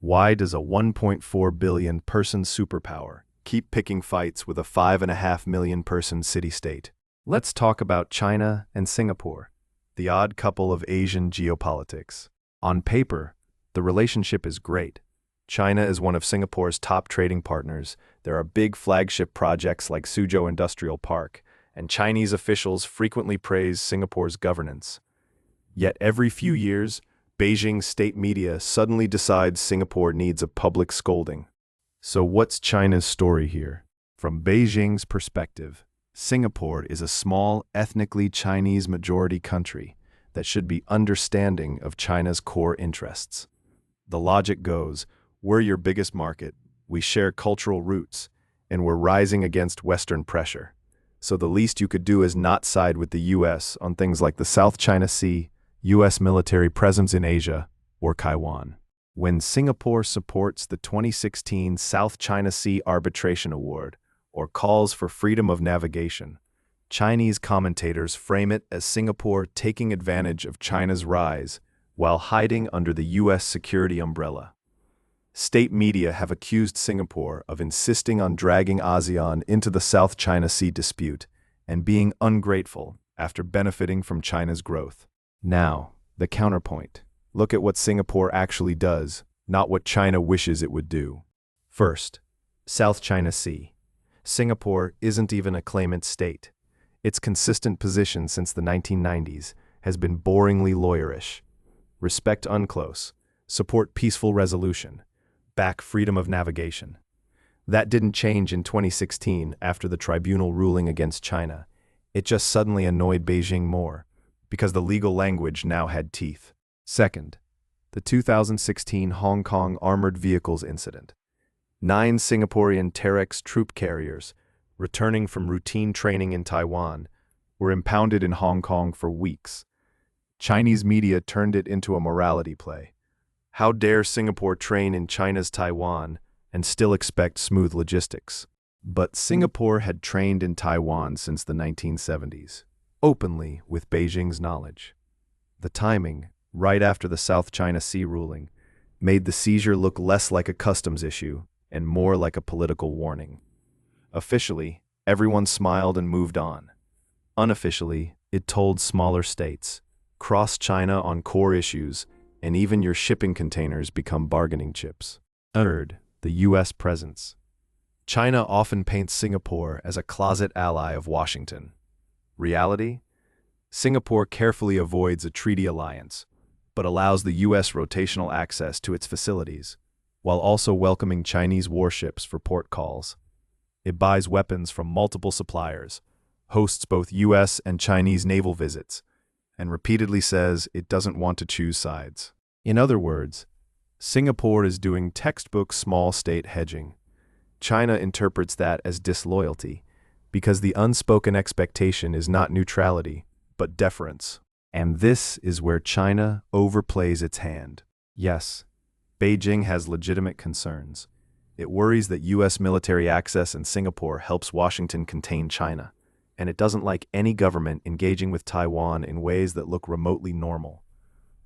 Why does a 1.4 billion person superpower keep picking fights with a 5.5 million person city-state? Let's talk about China and Singapore, the odd couple of Asian geopolitics. On paper, the relationship is great. China is one of Singapore's top trading partners. There are big flagship projects like Suzhou Industrial Park, and Chinese officials frequently praise Singapore's governance. Yet every few years, Beijing's state media suddenly decides Singapore needs a public scolding. So what's China's story here? From Beijing's perspective, Singapore is a small, ethnically Chinese majority country that should be understanding of China's core interests. The logic goes, we're your biggest market, we share cultural roots, and we're rising against Western pressure. So the least you could do is not side with the US on things like the South China Sea, US military presence in Asia, or Taiwan. When Singapore supports the 2016 South China Sea Arbitration Award, or calls for freedom of navigation, Chinese commentators frame it as Singapore taking advantage of China's rise while hiding under the US security umbrella. State media have accused Singapore of insisting on dragging ASEAN into the South China Sea dispute and being ungrateful after benefiting from China's growth. Now, the counterpoint. Look at what Singapore actually does, not what China wishes it would do. First, South China Sea. Singapore isn't even a claimant state. Its consistent position since the 1990s has been boringly lawyerish. Respect UNCLOS, support peaceful resolution, back freedom of navigation. That didn't change in 2016 after the tribunal ruling against China. It just suddenly annoyed Beijing more, because the legal language now had teeth. Second, the 2016 Hong Kong armored vehicles incident. 9 Singaporean Terex troop carriers, returning from routine training in Taiwan, were impounded in Hong Kong for weeks. Chinese media turned it into a morality play. How dare Singapore train in China's Taiwan and still expect smooth logistics? But Singapore had trained in Taiwan since the 1970s, openly with Beijing's knowledge. The timing, right after the South China Sea ruling, made the seizure look less like a customs issue and more like a political warning. Officially, everyone smiled and moved on. Unofficially, it told smaller states, cross China on core issues, and even your shipping containers become bargaining chips. Third, the US presence. China often paints Singapore as a closet ally of Washington. Reality? Singapore carefully avoids a treaty alliance, but allows the US rotational access to its facilities, while also welcoming Chinese warships for port calls. It buys weapons from multiple suppliers, hosts both US and Chinese naval visits, and repeatedly says it doesn't want to choose sides. In other words, Singapore is doing textbook small state hedging. China interprets that as disloyalty, because the unspoken expectation is not neutrality, but deference. And this is where China overplays its hand. Yes, Beijing has legitimate concerns. It worries that US military access in Singapore helps Washington contain China, and it doesn't like any government engaging with Taiwan in ways that look remotely normal.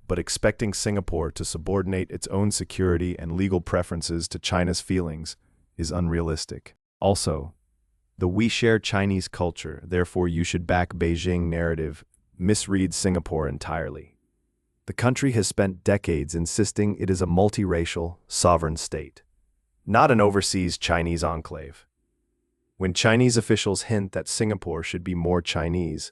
But expecting Singapore to subordinate its own security and legal preferences to China's feelings is unrealistic. Also, the "we share Chinese culture, therefore you should back Beijing" narrative misreads Singapore entirely. The country has spent decades insisting it is a multiracial, sovereign state, not an overseas Chinese enclave. When Chinese officials hint that Singapore should be more Chinese,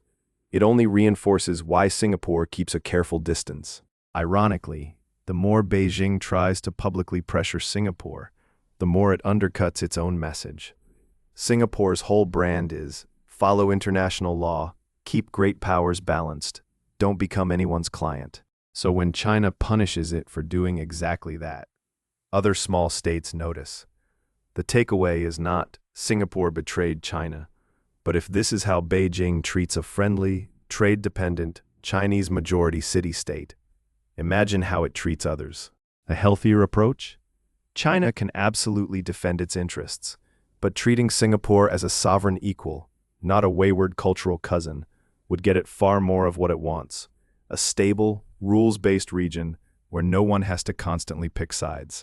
it only reinforces why Singapore keeps a careful distance. Ironically, the more Beijing tries to publicly pressure Singapore, the more it undercuts its own message. Singapore's whole brand is, follow international law, keep great powers balanced, don't become anyone's client. So when China punishes it for doing exactly that, other small states notice. The takeaway is not, Singapore betrayed China, but if this is how Beijing treats a friendly, trade-dependent, Chinese majority city-state, imagine how it treats others. A healthier approach? China can absolutely defend its interests, but treating Singapore as a sovereign equal, not a wayward cultural cousin, would get it far more of what it wants: a stable, rules-based region where no one has to constantly pick sides.